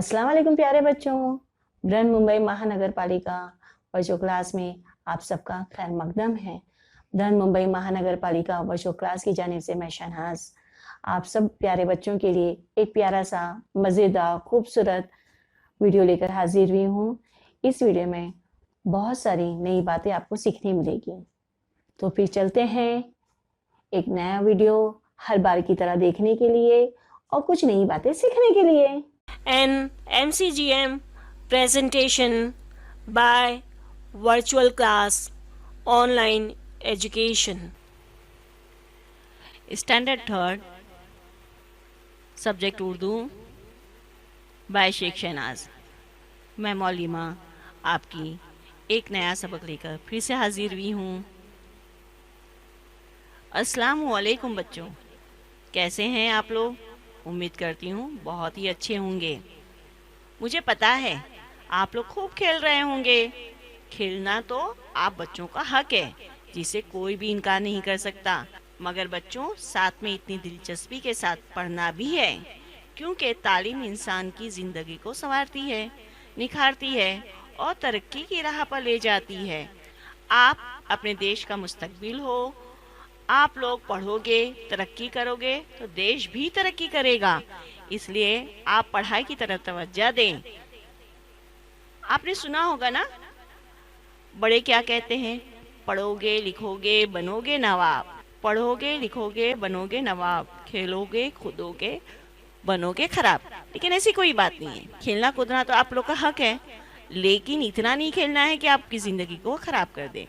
अस्सलाम वालेकुम प्यारे बच्चों। बृहन मुंबई महानगर पालिका वर्चुअल क्लास में आप सबका खैर मकदम है। बृहन मुंबई महानगर पालिका वर्चुअल क्लास की जानिब से मैं शहनाज आप सब प्यारे बच्चों के लिए एक प्यारा सा मज़ेदार खूबसूरत वीडियो लेकर हाजिर हुई हूँ। इस वीडियो में बहुत सारी नई बातें आपको सीखने मिलेगी। तो फिर चलते हैं एक नया वीडियो हर बार की तरह देखने के लिए और कुछ नई बातें सीखने के लिए। An MCGM presentation by Virtual Class Online Education. Standard Third, Subject Urdu by Sheikh Shehnaaz. मैं मौलिमा आपकी एक नया सबक लेकर फिर से हाजिर हुई हूँ। अस्सलाम वालेकुम बच्चों, कैसे हैं आप लोग? उम्मीद करती हूँ बहुत ही अच्छे होंगे। मुझे पता है आप लोग खूब खेल रहे होंगे। खेलना तो आप बच्चों का हक है, जिसे कोई भी इनकार नहीं कर सकता। मगर बच्चों, साथ में इतनी दिलचस्पी के साथ पढ़ना भी है, क्योंकि तालीम इंसान की ज़िंदगी को संवारती है, निखारती है और तरक्की की राह पर ले जाती है। आप अपने देश का मुस्तकबिल हो। आप लोग पढ़ोगे, तरक्की करोगे तो देश भी तरक्की करेगा। इसलिए आप पढ़ाई की तरफ तवज्जो दें। आपने सुना होगा ना, बड़े क्या कहते हैं? पढ़ोगे लिखोगे बनोगे नवाब। पढ़ोगे लिखोगे बनोगे नवाब, खेलोगे कूदोगे बनोगे खराब। लेकिन ऐसी कोई बात नहीं है। खेलना कूदना तो आप लोग का हक है, लेकिन इतना नहीं खेलना है कि आपकी ज़िंदगी को ख़राब कर दे,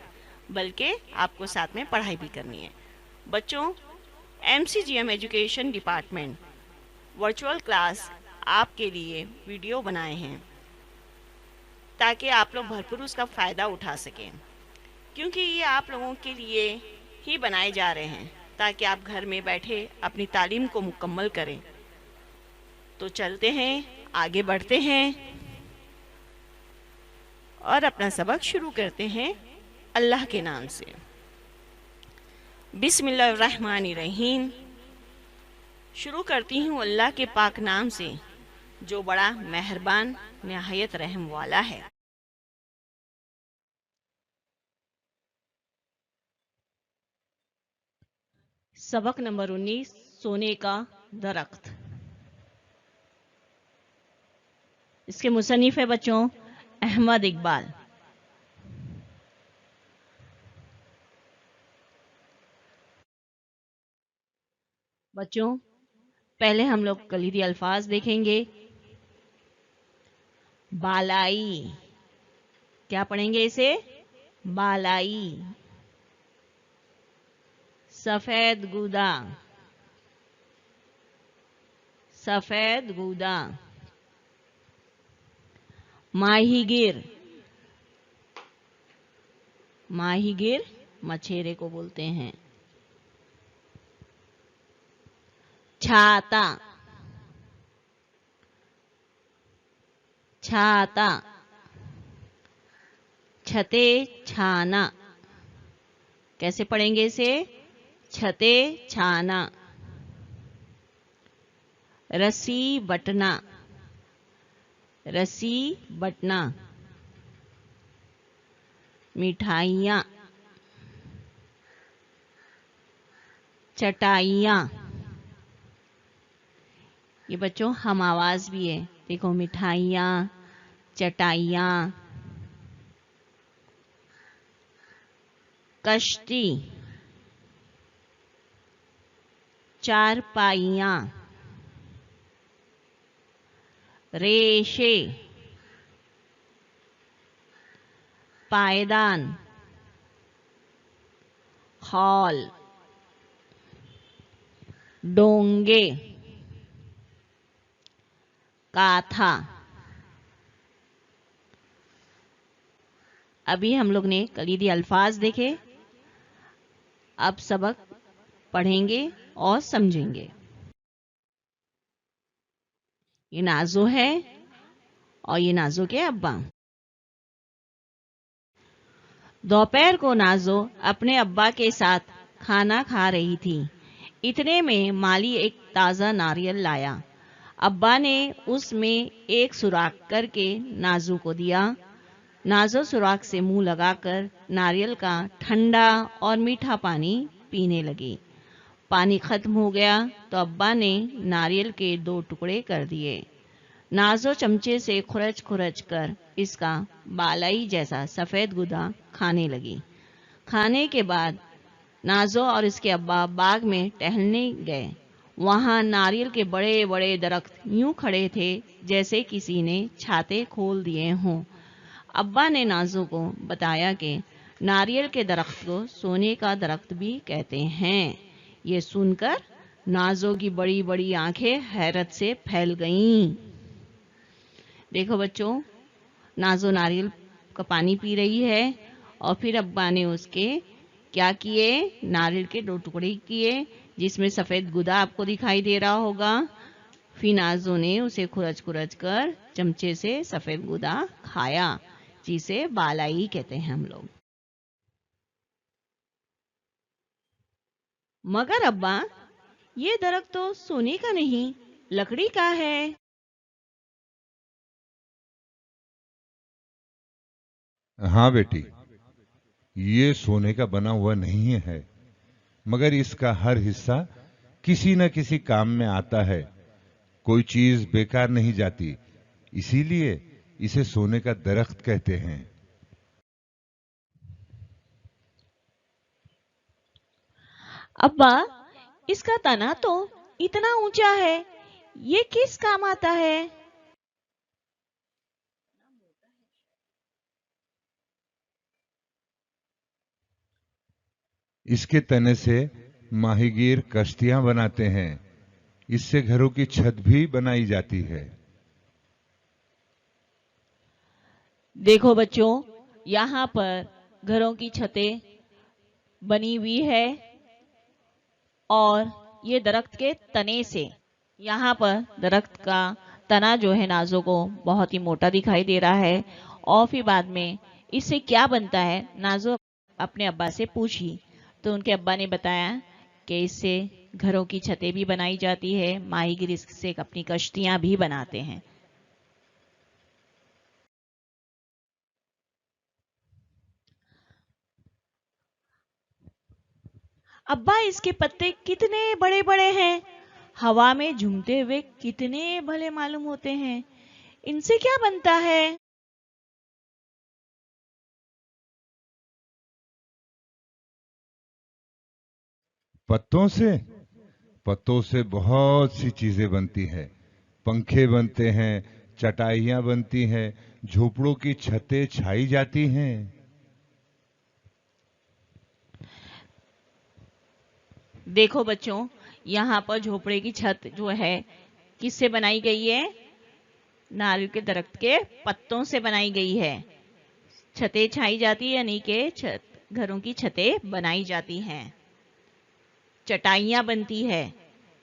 बल्कि आपको साथ में पढ़ाई भी करनी है। बच्चों, MCGM education department virtual class आपके लिए वीडियो बनाए हैं ताकि आप लोग भरपूर उसका फ़ायदा उठा सकें, क्योंकि ये आप लोगों के लिए ही बनाए जा रहे हैं ताकि आप घर में बैठे अपनी तालीम को मुकम्मल करें। तो चलते हैं, आगे बढ़ते हैं और अपना सबक शुरू करते हैं अल्लाह के नाम से। बिस्मिल्लाहिर्रहमानिर्रहीम। शुरू करती हूँ अल्लाह के पाक नाम से, जो बड़ा मेहरबान निहायत रहम वाला है। सबक नंबर 19, सोने का दरख्त। इसके मुसन्निफ है बच्चों अहमद इकबाल। बच्चों, पहले हम लोग कलीदी अल्फाज देखेंगे। बालाई, क्या पढ़ेंगे इसे? बालाई। सफेद गूदा, सफेद गूदा। माहीगिर, माहीगिर मछेरे को बोलते हैं। छाता, छाता। छते छाना, कैसे पढ़ेंगे इसे? छते छाना। रस्सी बटना, रस्सी बटना। मिठाइयाँ, चटाइयाँ। ये बच्चों हम आवाज भी है, देखो, मिठाइयाँ, चटाइयाँ। कश्ती, चारपाइयाँ। रेशे, पायदान। हॉल, डोंगे। काथा। अभी हम लोग ने कलीदी अल्फाज देखे, अब सबक पढ़ेंगे और समझेंगे। ये नाजो है और ये नाजो के अब्बा। दोपहर को नाजो अपने अब्बा के साथ खाना खा रही थी। इतने में माली एक ताज़ा नारियल लाया। अब्बा ने उसमें एक सुराख करके नाजू को दिया। नाजो सुराख से मुंह लगाकर नारियल का ठंडा और मीठा पानी पीने लगी। पानी खत्म हो गया तो अब्बा ने नारियल के 2 टुकड़े कर दिए। नाजो चमचे से खुरच खुरच कर इसका बालाई जैसा सफेद गुदा खाने लगी। खाने के बाद नाजो और इसके अब्बा बाग में टहलने गए। वहां नारियल के बड़े बड़े दरख्त यूं खड़े थे जैसे किसी ने छाते खोल दिए हों। अब्बा ने नाजो को बताया कि नारियल के दरख्त को सोने का दरख्त भी कहते हैं। ये सुनकर नाजो की बड़ी बड़ी आंखें हैरत से फैल गईं। देखो बच्चों, नाजो नारियल का पानी पी रही है और फिर अब्बा ने उसके क्या किए, नारियल के 2 टुकड़े किए जिसमें सफेद गुदा आपको दिखाई दे रहा होगा। फिर नाजो ने उसे खुरच खुरच कर चमचे से सफेद गुदा खाया, जिसे बालाई कहते हैं हम लोग। मगर अब्बा, ये दरख्त तो सोने का नहीं, लकड़ी का है। हाँ बेटी, ये सोने का बना हुआ नहीं है, मगर इसका हर हिस्सा किसी न किसी काम में आता है। कोई चीज बेकार नहीं जाती, इसीलिए इसे सोने का दरख्त कहते हैं। अब्बा, इसका तना तो इतना ऊंचा है, ये किस काम आता है? इसके तने से माहीगीर कश्तियां बनाते हैं। इससे घरों की छत भी बनाई जाती है। देखो बच्चों, यहाँ पर घरों की छतें बनी हुई है और ये दरख्त के तने से, यहाँ पर दरख्त का तना जो है नाजो को बहुत ही मोटा दिखाई दे रहा है। और फिर बाद में इससे क्या बनता है, नाजो अपने अब्बा से पूछी तो उनके अब्बा ने बताया कि इससे घरों की छतें भी बनाई जाती है, माहीगीर इससे अपनी कश्तियां भी बनाते हैं। अब्बा, इसके पत्ते कितने बड़े बड़े हैं, हवा में झूमते हुए कितने भले मालूम होते हैं, इनसे क्या बनता है? पत्तों से बहुत सी चीजें बनती हैं। पंखे बनते हैं, चटाइयां बनती हैं, झोपड़ों की छतें छाई जाती हैं। देखो बच्चों, यहाँ पर झोपड़े की छत जो है किससे बनाई गई है? नारियल के दरख्त के पत्तों से बनाई गई है। छतें छाई जाती है, यानी कि घरों की छतें बनाई जाती हैं। चटाइयां बनती है,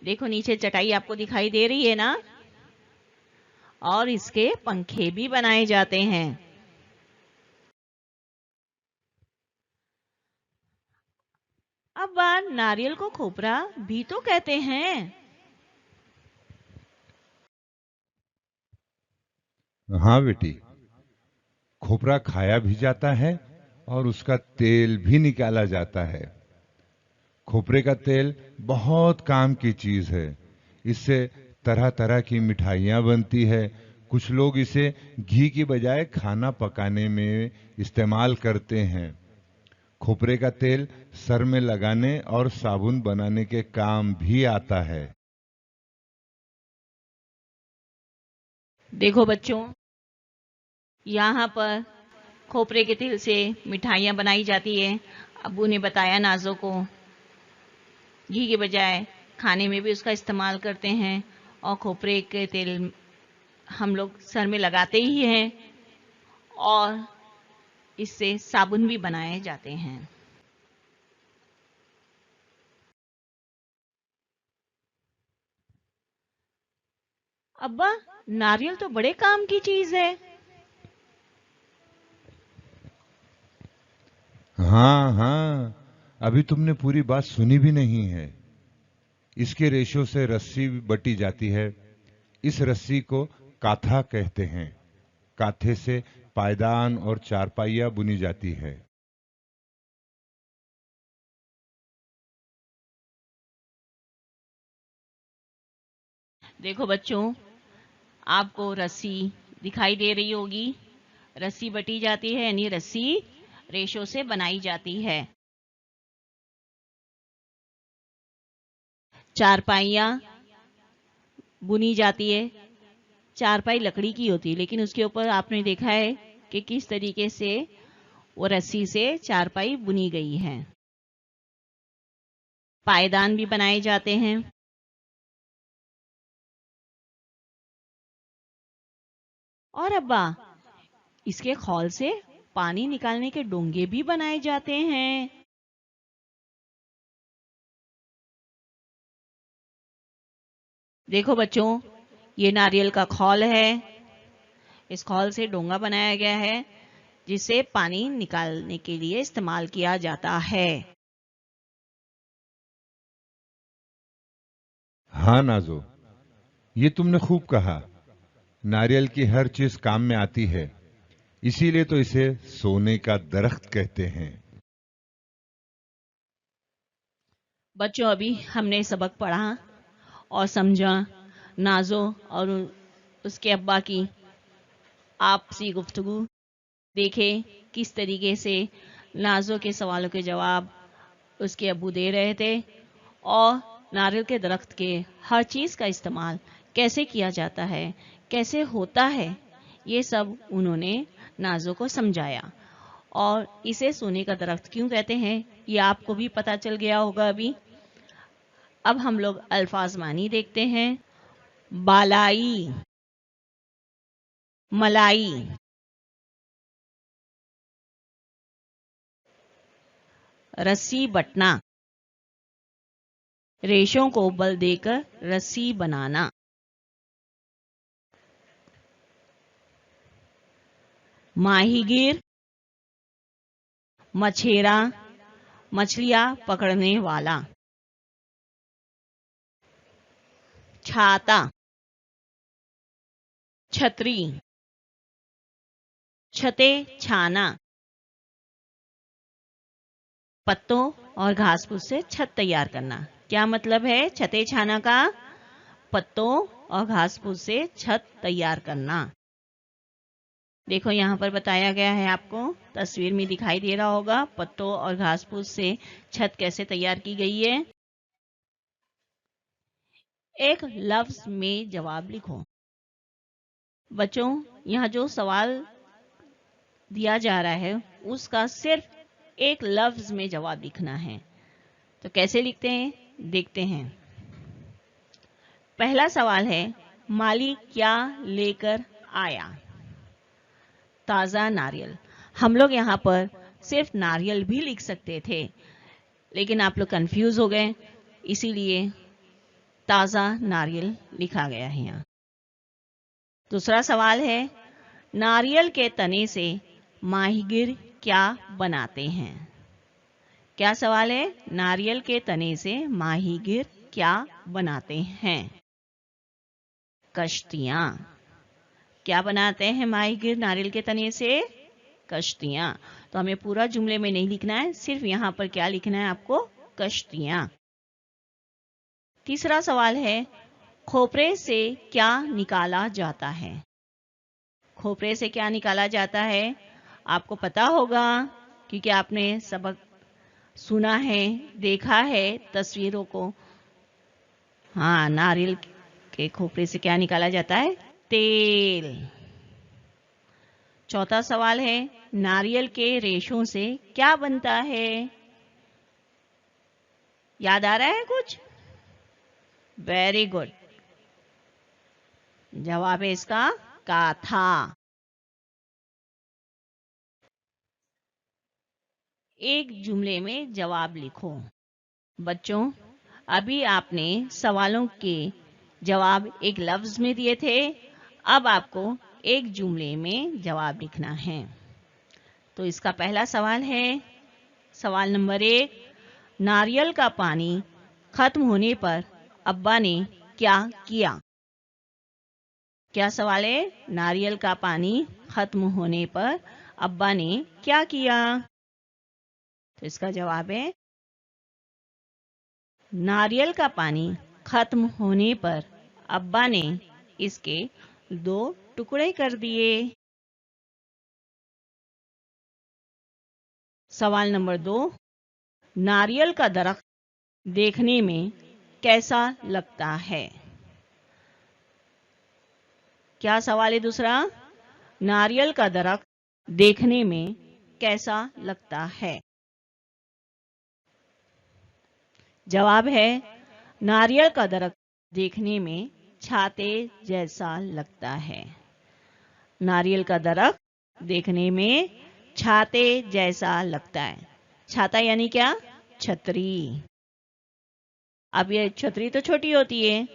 देखो नीचे चटाई आपको दिखाई दे रही है ना, और इसके पंखे भी बनाए जाते हैं। अब नारियल को खोपरा भी तो कहते हैं। हाँ बेटी, खोपरा खाया भी जाता है और उसका तेल भी निकाला जाता है। खोपरे का तेल बहुत काम की चीज है। इससे तरह तरह की मिठाइयाँ बनती है। कुछ लोग इसे घी की बजाय खाना पकाने में इस्तेमाल करते हैं। खोपरे का तेल सर में लगाने और साबुन बनाने के काम भी आता है। देखो बच्चों, यहाँ पर खोपरे के तेल से मिठाइयाँ बनाई जाती है। अब्बू ने बताया नाजो को, घी के बजाय खाने में भी उसका इस्तेमाल करते हैं और खोपरे के तेल हम लोग सर में लगाते ही हैं और इससे साबुन भी बनाए जाते हैं। अब्बा, नारियल तो बड़े काम की चीज है। हाँ हाँ, अभी तुमने पूरी बात सुनी भी नहीं है। इसके रेशों से रस्सी बटी जाती है। इस रस्सी को काथा कहते हैं। काथे से पायदान और चारपाइयाँ बुनी जाती है। देखो बच्चों, आपको रस्सी दिखाई दे रही होगी। रस्सी बटी जाती है, यानी रस्सी रेशों से बनाई जाती है। चारपाइयाँ बुनी जाती है। चारपाई लकड़ी की होती है, लेकिन उसके ऊपर आपने देखा है कि किस तरीके से वो रस्सी से चारपाई बुनी गई है। पायदान भी बनाए जाते हैं। और अब्बा, इसके खौल से पानी निकालने के डोंगे भी बनाए जाते हैं। देखो बच्चों, ये नारियल का खौल है। इस खौल से डोंगा बनाया गया है, जिसे पानी निकालने के लिए इस्तेमाल किया जाता है। हाँ नाजो, ये तुमने खूब कहा। नारियल की हर चीज काम में आती है, इसीलिए तो इसे सोने का दरख्त कहते हैं। बच्चों, अभी हमने सबक पढ़ा और समझा नाजो और उसके अब्बा की आपसी गुफ्तगू। देखे किस तरीके से नाजो के सवालों के जवाब उसके अब्बू दे रहे थे, और नारियल के दरख्त के हर चीज़ का इस्तेमाल कैसे किया जाता है, कैसे होता है, ये सब उन्होंने नाजो को समझाया। और इसे सोने का दरख्त क्यों कहते हैं, ये आपको भी पता चल गया होगा अभी। अब हम लोग अल्फाज मानी देखते हैं। बालाई, मलाई, रस्सी बटना, रेशों को बल देकर रस्सी बनाना, माहीगीर, मछेरा, मछलियां पकड़ने वाला, छाता, छतरी, छते छाना, पत्तों और घास फूस से छत तैयार करना। क्या मतलब है छते छाना का? पत्तों और घास फूस से छत तैयार करना। देखो यहाँ पर बताया गया है, आपको तस्वीर में दिखाई दे रहा होगा पत्तों और घास फूस से छत कैसे तैयार की गई है। एक लफ्ज में जवाब लिखो। बच्चों, यहाँ जो सवाल दिया जा रहा है उसका सिर्फ एक लफ्ज में जवाब लिखना है। तो कैसे लिखते हैं, देखते हैं। पहला सवाल है, माली क्या लेकर आया? ताज़ा नारियल। हम लोग यहाँ पर सिर्फ नारियल भी लिख सकते थे, लेकिन आप लोग कंफ्यूज हो गए, इसीलिए ताज़ा नारियल लिखा गया है यहाँ। दूसरा सवाल है, नारियल के तने से माहीगीर क्या बनाते हैं? क्या सवाल है? नारियल के तने से माहीगीर क्या बनाते हैं? कश्तियां। क्या बनाते हैं माहीगीर नारियल के तने से? कश्तियां। तो हमें पूरा जुमले में नहीं लिखना है, सिर्फ यहाँ पर क्या लिखना है आपको? कश्तियां। तीसरा सवाल है, खोपरे से क्या निकाला जाता है? खोपरे से क्या निकाला जाता है? आपको पता होगा, क्योंकि आपने सबक सुना है, देखा है तस्वीरों को। हाँ, नारियल के खोपरे से क्या निकाला जाता है? तेल। चौथा सवाल है, नारियल के रेशों से क्या बनता है? याद आ रहा है कुछ? वेरी गुड, जवाब है इसका काथा। एक जुमले में जवाब लिखो। बच्चों, अभी आपने सवालों के जवाब एक लफ्ज में दिए थे, अब आपको एक जुमले में जवाब लिखना है। तो इसका पहला सवाल है, सवाल नंबर 1, नारियल का पानी खत्म होने पर अब्बा ने क्या किया? क्या सवाल है? नारियल का पानी खत्म होने पर अब्बा ने क्या किया? तो इसका जवाब है नारियल का पानी खत्म होने पर अब्बा ने इसके 2 टुकड़े कर दिए। सवाल नंबर 2, नारियल का दरख्त देखने में कैसा लगता है? क्या सवाल है दूसरा? नारियल का दरख्त देखने में कैसा लगता है? जवाब है नारियल का दरख्त देखने में छाते जैसा लगता है। नारियल का दरख्त देखने में छाते जैसा लगता है। छाता यानी क्या? छतरी। अब ये छतरी तो छोटी होती है,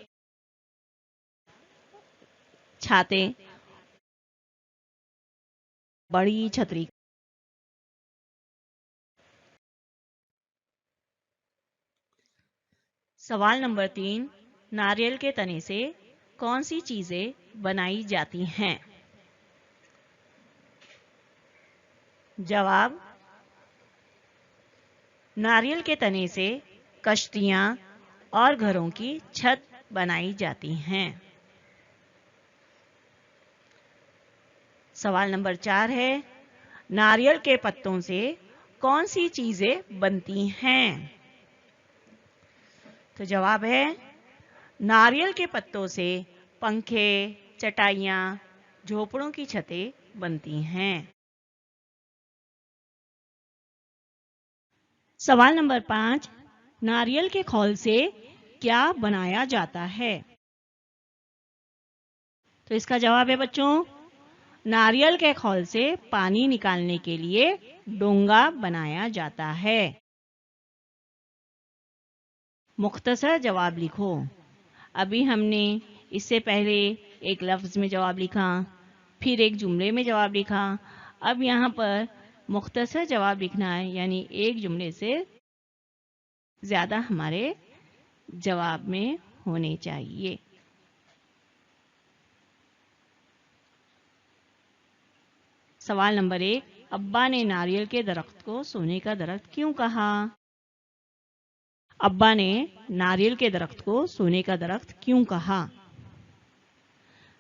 छाते बड़ी छतरी। सवाल नंबर 3, नारियल के तने से कौन सी चीजें बनाई जाती हैं? जवाब, नारियल के तने से कश्तियां और घरों की छत बनाई जाती हैं। सवाल नंबर 4 है, नारियल के पत्तों से कौन सी चीजें बनती हैं? तो जवाब है नारियल के पत्तों से पंखे, चटाइयां, झोपड़ों की छतें बनती हैं। सवाल नंबर 5, नारियल के खौल से क्या बनाया जाता है? तो इसका जवाब है बच्चों, नारियल के खौल से पानी निकालने के लिए डोंगा बनाया जाता है। मुख्तसर जवाब लिखो। अभी हमने इससे पहले एक लफ्ज में जवाब लिखा, फिर एक जुमले में जवाब लिखा। अब यहाँ पर मुख्तसर जवाब लिखना है, यानी एक जुमले से ज्यादा हमारे जवाब में होने चाहिए। सवाल नंबर 1, अब्बा ने नारियल के दरख्त को सोने का दरख्त क्यों कहा? अब्बा ने नारियल के दरख्त को सोने का दरख्त क्यों कहा?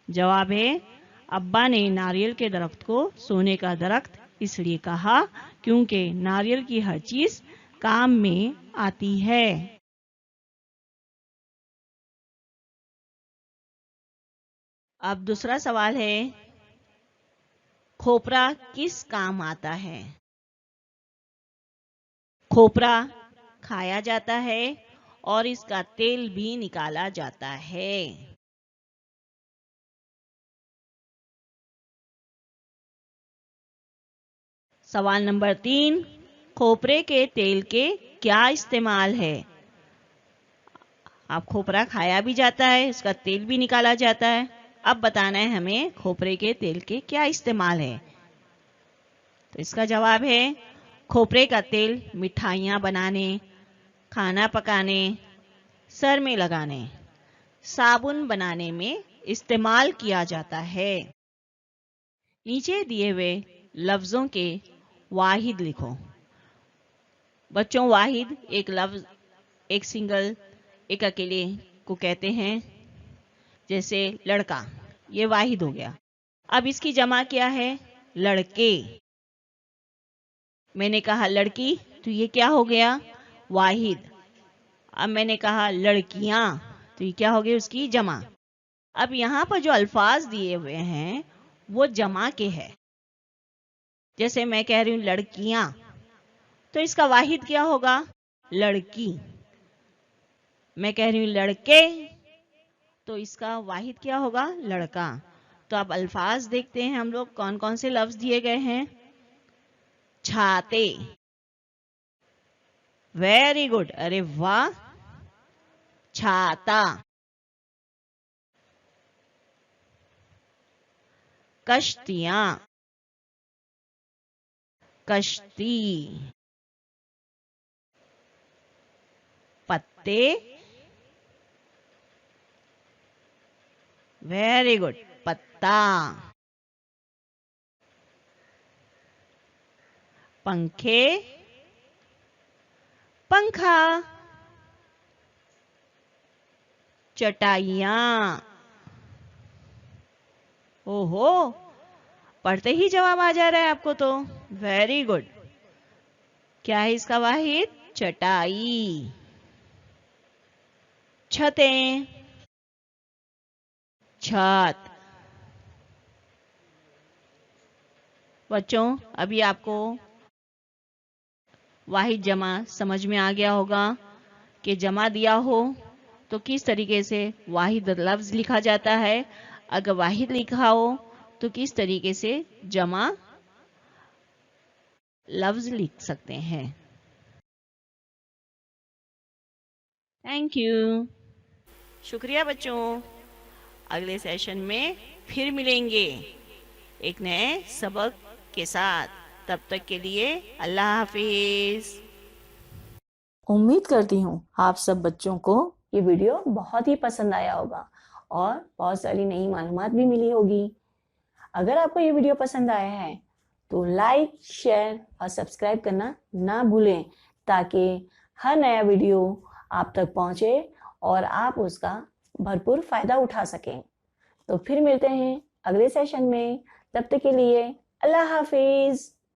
जवाब है अब्बा ने नारियल के दरख्त को सोने का दरख्त इसलिए कहा क्योंकि नारियल की हर चीज काम में आती है। अब दूसरा सवाल है, खोपरा किस काम आता है? खोपरा खाया जाता है और इसका तेल भी निकाला जाता है। सवाल नंबर 3, खोपरे के तेल के क्या इस्तेमाल है? अब खोपरा खाया भी जाता है, इसका तेल भी निकाला जाता है। अब बताना है हमें खोपरे के तेल के क्या इस्तेमाल है। तो इसका जवाब है खोपरे का तेल मिठाइयाँ बनाने, खाना पकाने, सर में लगाने, साबुन बनाने में इस्तेमाल किया जाता है। नीचे दिए हुए लफ्जों के वाहिद लिखो। बच्चों, वाहिद एक लफ्ज, एक सिंगल, एक अकेले को कहते हैं। जैसे लड़का, ये वाहिद हो गया। अब इसकी जमा क्या है? लड़के। मैंने कहा लड़की, तो ये क्या हो गया? वाहिद। अब मैंने कहा लड़कियां, तो ये क्या हो गई? उसकी जमा। अब यहां पर जो अल्फाज दिए हुए हैं वो जमा के हैं। जैसे मैं कह रही हूं लड़कियां, तो इसका वाहिद क्या होगा? लड़की। मैं कह रही हूं लड़के, तो इसका वाहिद क्या होगा? लड़का। तो अब अल्फाज देखते हैं हम लोग कौन कौन से लफ्ज दिए गए हैं। छाते, वेरी गुड, अरे वाह। छाता, कश्तियां, कश्ती, पत्ते, वेरी गुड, पत्ता, पंखे, पंखा, चटाइयाँ। ओहो, पढ़ते ही जवाब आ जा रहा है आपको तो। Very good. क्या है इसका वाहिद? चटाई। छतें, छत। बच्चों, अभी आपको वाहिद जमा समझ में आ गया होगा कि जमा दिया हो तो किस तरीके से वाहिद लफ्ज लिखा जाता है, अगर वाहिद लिखा हो तो किस तरीके से जमा लफ्ज लिख सकते हैं। Thank you. शुक्रिया बच्चों। अगले सेशन में फिर मिलेंगे एक नए सबक के साथ। तब तक के लिए अल्लाह हाफिज। उम्मीद करती हूँ आप सब बच्चों को ये वीडियो बहुत ही पसंद आया होगा और बहुत सारी नई मालूमात भी मिली होगी। अगर आपको ये वीडियो पसंद आया है तो लाइक, शेयर और सब्सक्राइब करना ना भूलें, ताकि हर नया वीडियो आप तक पहुंचे और आप उसका भरपूर फायदा उठा सकें। तो फिर मिलते हैं अगले सेशन में। तब तक के लिए अल्लाह हाफिज।